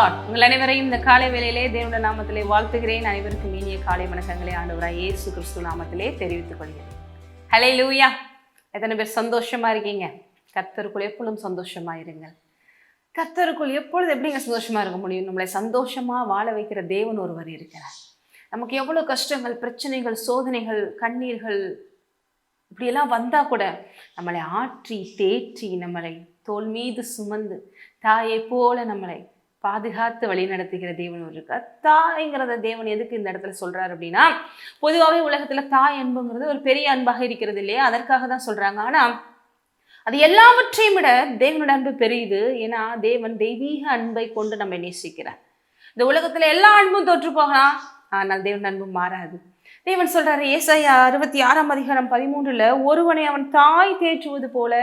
Lord. உங்கள் அனைவரையும் இந்த காலை வேளையிலே தேவனுடைய நாமத்திலே வாழ்த்துகிறேன். அனைவருக்கும் இனிய காலை வணக்கங்களை ஆண்டவராய் இயேசு கிறிஸ்து நாமத்திலே தெரிவித்துக் கொள்கிறேன். ஹல்லேலூயா. எத்தனை பேர் சந்தோஷமா இருக்கீங்க? கர்த்தருக்குள் எப்பொழுதும் சந்தோஷமா இருங்கள். கர்த்தருக்குள் எப்பொழுது எப்படிங்க சந்தோஷமா இருக்க முடியும்? நம்மளை சந்தோஷமா வாழ வைக்கிற தேவன் ஒருவர் இருக்கிறார். நமக்கு எவ்வளவு கஷ்டங்கள், பிரச்சனைகள், சோதனைகள், கண்ணீர்கள் இப்படியெல்லாம் வந்தா கூட நம்மளை ஆற்றி தேற்றி நம்மளை தோள் மீது சுமந்து தாயை போல நம்மளை பாதுகாத்து வழி நடத்துகிற தேவன் ஒரு இருக்கார். தாய்ங்கிறத தேவன் எதுக்கு இந்த இடத்துல சொல்றாரு அப்படின்னா, பொதுவாகவே உலகத்துல தாய் அன்புங்கிறது ஒரு பெரிய அன்பாக இருக்கிறது இல்லையா, அதற்காக தான் சொல்றாங்க. ஆனா அது எல்லாவற்றையும் விட தேவனோட அன்பு பெரியது. ஏன்னா தேவன் தெய்வீக அன்பை கொண்டு நம்மை நேசிக்கிறார். இந்த உலகத்துல எல்லா அன்பும் தோற்று போகலாம், ஆனால் தேவன் அன்பு மாறாது. தேவன் சொல்றாரு ஏசாயா 66:13, ஒருவனை அவன் தாய் தேற்றுவது போல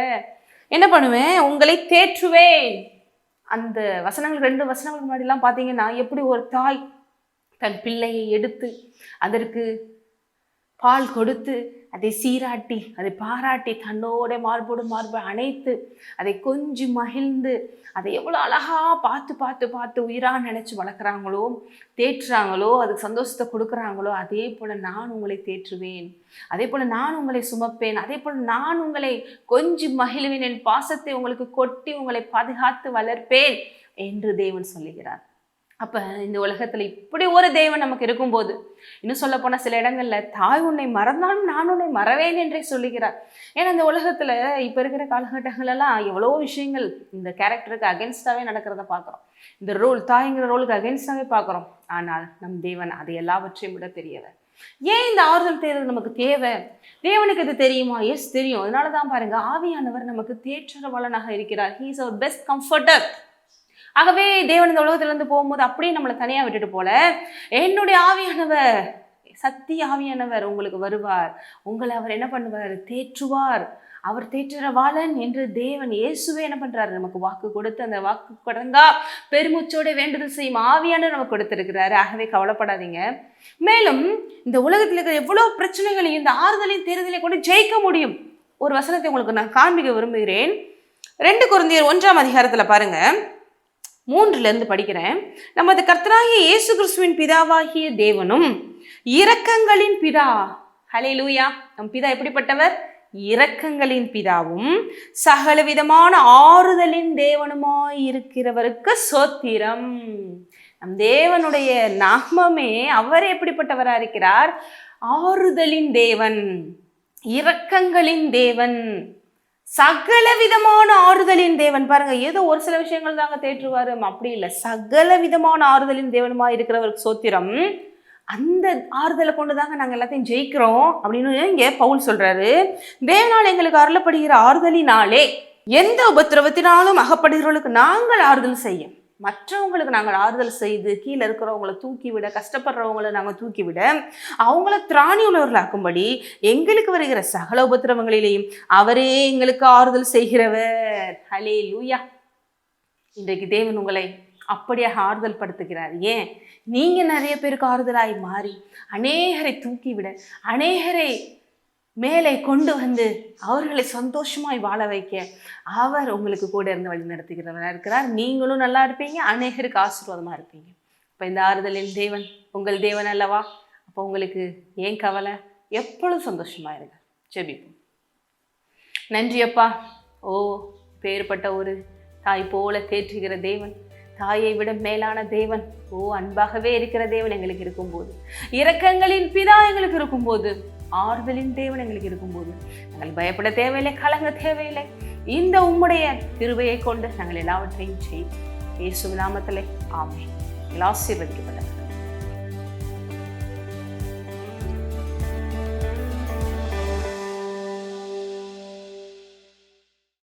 என்ன பண்ணுவேன், உங்களை தேற்றுவேன். அந்த வசனங்கள் 2 வசனங்களுக்கு முன்னாடிலாம் பார்த்தீங்கன்னா எப்படி ஒரு தாய் தன் பிள்ளையை எடுத்து அதற்கு பால் கொடுத்து அதை சீராட்டி அதை பாராட்டி தன்னோட மார்போடு மார்பு அணைத்து அதை கொஞ்சம் மகிழ்ந்து அதை எவ்வளோ அழகா பார்த்து பார்த்து பார்த்து உயிராக நினைச்சு வளர்க்குறாங்களோ, தேற்றுறாங்களோ, அதுக்கு சந்தோஷத்தை கொடுக்குறாங்களோ, அதே போல் நான் உங்களை தேற்றுவேன், அதே போல் நான் உங்களை சுமப்பேன், அதே போல் நான் உங்களை கொஞ்சம் மகிழ்வேன், என் பாசத்தை உங்களுக்கு கொட்டி உங்களை பாதுகாத்து வளர்ப்பேன் என்று தேவன் சொல்லுகிறார். அப்போ இந்த உலகத்தில் இப்படி ஒரு தேவன் நமக்கு இருக்கும்போது, இன்னும் சொல்ல போனால் சில இடங்களில் தாய் உன்னை மறந்தாலும் நான் உன்னை மறவேன் என்றே சொல்லுகிறார். ஏன்னா இந்த உலகத்தில் இப்போ இருக்கிற காலகட்டங்களெல்லாம் எவ்வளோ விஷயங்கள் இந்த கேரக்டருக்கு அகென்ஸ்டாகவே நடக்கிறத பார்க்குறோம். இந்த ரோல், தாய்ங்கிற ரோலுக்கு அகென்ஸ்டாகவே பார்க்குறோம். ஆனால் நம் தேவன் அதை எல்லாவற்றையும் விட பெரியவர். ஏன் இந்த ஆறுதல் தேர்தல் நமக்கு தேவை? தேவனுக்கு இது தெரியுமா? எஸ் தெரியும். அதனால தான் பாருங்க, ஆவியானவர் நமக்கு தேற்றரவாளனாக இருக்கிறார். He is our best comforter. ஆகவே தேவன் இந்த உலகத்திலிருந்து போகும்போது அப்படியே நம்மளை தனியாக விட்டுட்டு போல, என்னுடைய ஆவியானவர், சத்திய ஆவியானவர் உங்களுக்கு வருவார், உங்களை அவர் என்ன பண்ணுவார், தேற்றுவார், அவர் தேற்றரவாளன் என்று தேவன் இயேசுவே என்ன பண்றாரு, நமக்கு வாக்கு கொடுத்து அந்த வாக்கு கடங்கா பெருமூச்சோட வேண்டுதல் செய்யும் ஆவியானவர் நமக்கு கொடுத்திருக்கிறாரு. ஆகவே கவலைப்படாதீங்க. மேலும் இந்த உலகத்தில் இருக்கிற எவ்வளவு பிரச்சனைகளையும் இந்த ஆறுதலையும் தேர்தலையும் கொண்டு ஜெயிக்க முடியும். ஒரு வசனத்தை உங்களுக்கு நான் காண்பிக்க விரும்புகிறேன். 2 கொரிந்தியர் 1 பாருங்க, 3 படிக்கிறேன். நமது கர்த்தராகிய இயேசு கிறிஸ்துவின் பிதாவாகிய தேவனும் இரக்கங்களின் பிதா, ஹல்லேலூயா, நம் பிதா எப்படிப்பட்டவர்? இரக்கங்களின் பிதாவும் சகலவிதமான ஆறுதலின் தேவனுமாய் இருக்கிறவருக்கு சோத்திரம். நம் தேவனுடைய நாமமே, அவர் எப்படிப்பட்டவரா இருக்கிறார்? ஆறுதலின் தேவன், இரக்கங்களின் தேவன், சகல விதமான ஆறுதலின் தேவன். பாருங்க, ஏதோ ஒரு சில விஷயங்கள் தாங்க தேற்றுவாரு, அப்படி இல்லை, சகல விதமான ஆறுதலின் தேவனுமா இருக்கிறவருக்கு சோத்திரம். அந்த ஆறுதலை கொண்டுதாங்க நாங்கள் எல்லாத்தையும் ஜெயிக்கிறோம் அப்படின்னு இங்கே பவுல் சொல்றாரு. தேவனால் எங்களுக்கு அருளப்படுகிற ஆறுதலினாலே எந்த உபத்திரவத்தினாலும் அகப்படுகிறவர்களுக்கு நாங்கள் ஆறுதல் செய்ய, மற்றவங்களுக்கு நாங்கள் ஆறுதல் செய்து கீழே இருக்கிறவங்களை தூக்கி விட, கஷ்டப்படுறவங்களை நாங்கள் தூக்கி விட, அவங்கள திராணி உள்ளவர்களாக்கும்படி எங்களுக்கு வருகிற சகல உபத்திரவங்களிலேயும் அவரே எங்களுக்கு ஆறுதல் செய்கிறவர். ஹல்லேலூயா. இன்றைக்கு தேவன் உங்களை அப்படியாக ஆறுதல் படுத்துகிறார். ஏன்? நீங்க நிறைய பேருக்கு ஆறுதலாய் மாறி அநேகரை தூக்கி விட, அநேகரை மேலே கொண்டு வந்து அவர்களை சந்தோஷமாய் வாழ வைக்க அவர் உங்களுக்கு கூட இருந்து வழி நடத்துகிறவராக இருக்கிறார். நீங்களும் நல்லா இருப்பீங்க, அநேகருக்கு ஆசீர்வாதமாக இருப்பீங்க. இப்போ இந்த ஆறுதலின் தேவன் உங்கள் தேவன் அல்லவா? அப்போ உங்களுக்கு ஏன் கவலை? எப்பொழுதும் சந்தோஷமாக இருங்க. ஜெபிப்போம். நன்றி அப்பா. ஓ, பேர்பட்ட ஒரு தாய் போல தேற்றுகிற தேவன், தாயை விட மேலான தேவன், ஓ அன்பாகவே இருக்கிற தேவன் எங்களுக்கு இருக்கும்போது, இரக்கங்களின் பிதா எங்களுக்கு இருக்கும்போது, ஆறுதலின் தேவன் எங்களுக்கு இருக்கும்போது நாங்கள் பயப்பட தேவையில்லை, கலங்க தேவையில்லை. இந்த உம்முடைய கிருபையை கொண்டு நாங்கள் எல்லாவற்றையும் செய்வோம். இயேசு நாமத்திலே ஆமென். ஆசீர்வதிக்கப்பட்டது.